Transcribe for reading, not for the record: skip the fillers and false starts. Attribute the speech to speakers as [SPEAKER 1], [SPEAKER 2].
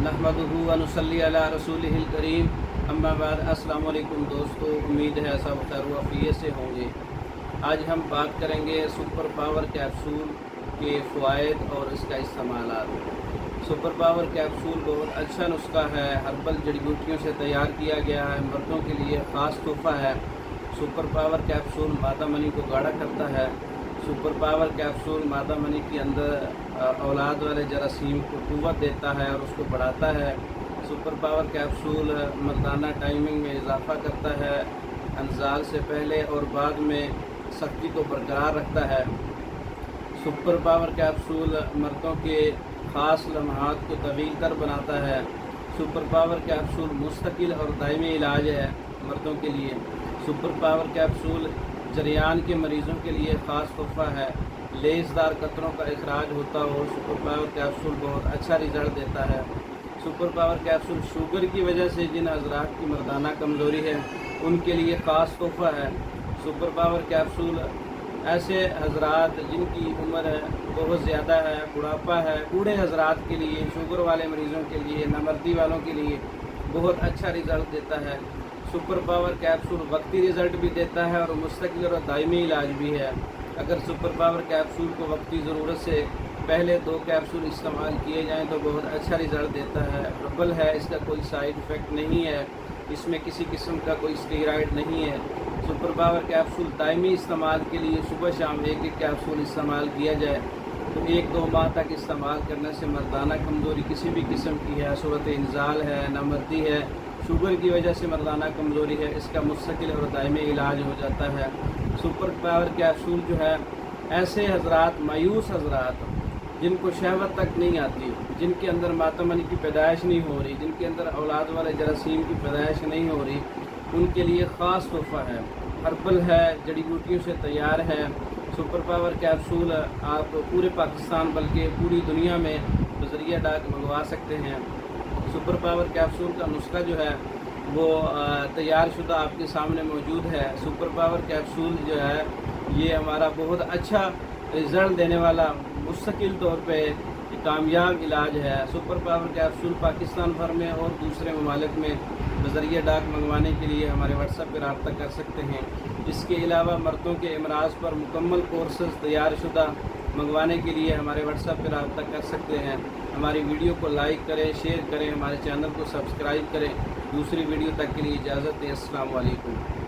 [SPEAKER 1] नहमदुहु व नुसल्ली अला रसूलिहिल करीम। अम्मा बाद। अस्सलाम वालेकुम दोस्तों, उम्मीद है सब खैर व आफियत से होंगे। आज हम बात करेंगे सुपर पावर कैप्सूल के फ़वाइद और इसका इस्तेमाल। सुपर पावर कैप्सूल बहुत अच्छा नुस्खा है, हर्बल जड़ी बूटियों से तैयार किया गया है, मर्दों के लिए ख़ास तोहफ़ा है। सुपर पावर कैप्सूल मादा मनी को गाढ़ा करता है। सुपर पावर कैप्सूल मादा मनी के अंदर औलाद वाले जरासीम को क़ुव्वत देता है और उसको बढ़ाता है। सुपर पावर कैप्सूल मर्दाना टाइमिंग में इजाफ़ा करता है, इंज़ाल से पहले और बाद में सख्ती को बरकरार रखता है। सुपर पावर कैप्सूल मर्दों के ख़ास लम्हात को तवील तर बनाता है। सुपर पावर कैप्सूल मुस्तकिल और दायमी इलाज है मर्दों के लिए। सुपर पावर कैप्सूल जरियान के मरीज़ों के लिए ख़ास तोहफ़ा है। लेसदार कतरों का इखराज होता हो, सुपर पावर कैप्सूल बहुत अच्छा रिज़ल्ट देता है। सुपर पावर कैप्सूल शुगर की वजह से जिन हज़रात की मर्दाना कमज़ोरी है उनके लिए ख़ास तोहफ़ा है। सुपर पावर कैप्सूल ऐसे हज़रात जिनकी उम्र बहुत ज़्यादा है, बुढ़ापा है, बूढ़े हज़रात के लिए, शुगर वाले मरीज़ों के लिए, नामर्दी वालों के लिए बहुत अच्छा रिज़ल्ट देता है। सुपर पावर कैप्सूल वक्ती रिज़ल्ट भी देता है और मुस्तकिल और दायमी इलाज भी है। अगर सुपर पावर कैप्सूल को वक्ती ज़रूरत से पहले 2 कैप्सूल इस्तेमाल किए जाएं तो बहुत अच्छा रिज़ल्ट देता है। हर्बल है, इसका कोई साइड इफ़ेक्ट नहीं है, इसमें किसी किस्म का कोई स्टेरॉइड नहीं है। सुपर पावर कैप्सूल दायमी इस्तेमाल के लिए सुबह शाम 1-1 कैप्सूल इस्तेमाल किया जाए तो 1-2 माह तक इस्तेमाल करने से मर्दाना कमज़ोरी किसी भी किस्म की है, सूरत इंज़ाल है, नामर्दी है, शुगर की वजह से मर्दाना कमज़ोरी है, इसका मुस्तकिल और दायमी इलाज हो जाता है। सुपर पावर कैप्सूल जो है ऐसे हज़रात, मायूस हज़रात जिनको शहवत तक नहीं आती, जिनके अंदर मादा मनी की पैदाइश नहीं हो रही, जिनके अंदर औलाद वाले जरासीम की पैदाइश नहीं हो रही, उनके लिए ख़ास तोहफ़ा है। हर्बल है, जड़ी बूटियों से तैयार है। सुपर पावर कैप्सूल आप पूरे पाकिस्तान बल्कि पूरी दुनिया में बज़रिया डाक मंगवा सकते हैं। सुपर पावर कैप्सूल का नुस्खा जो है वो तैयार शुदा आपके सामने मौजूद है। सुपर पावर कैप्सूल जो है ये हमारा बहुत अच्छा रिज़ल्ट देने वाला मुस्तकिल तौर पे कामयाब इलाज है। सुपर पावर कैप्सूल पाकिस्तान भर में और दूसरे ममालिक में बज़रिया डाक मंगवाने के लिए हमारे व्हाट्सएप पर रब्ता कर सकते हैं। इसके अलावा मर्दों के अमराज पर मुकम्मल कोर्सेज़ तैयार शुदा मंगवाने के लिए हमारे व्हाट्सएप पर रब्ता कर सकते हैं। हमारी वीडियो को लाइक करें, शेयर करें, हमारे चैनल को सब्सक्राइब करें। दूसरी वीडियो तक के लिए इजाज़त दें। अस्सलाम वालेकुम।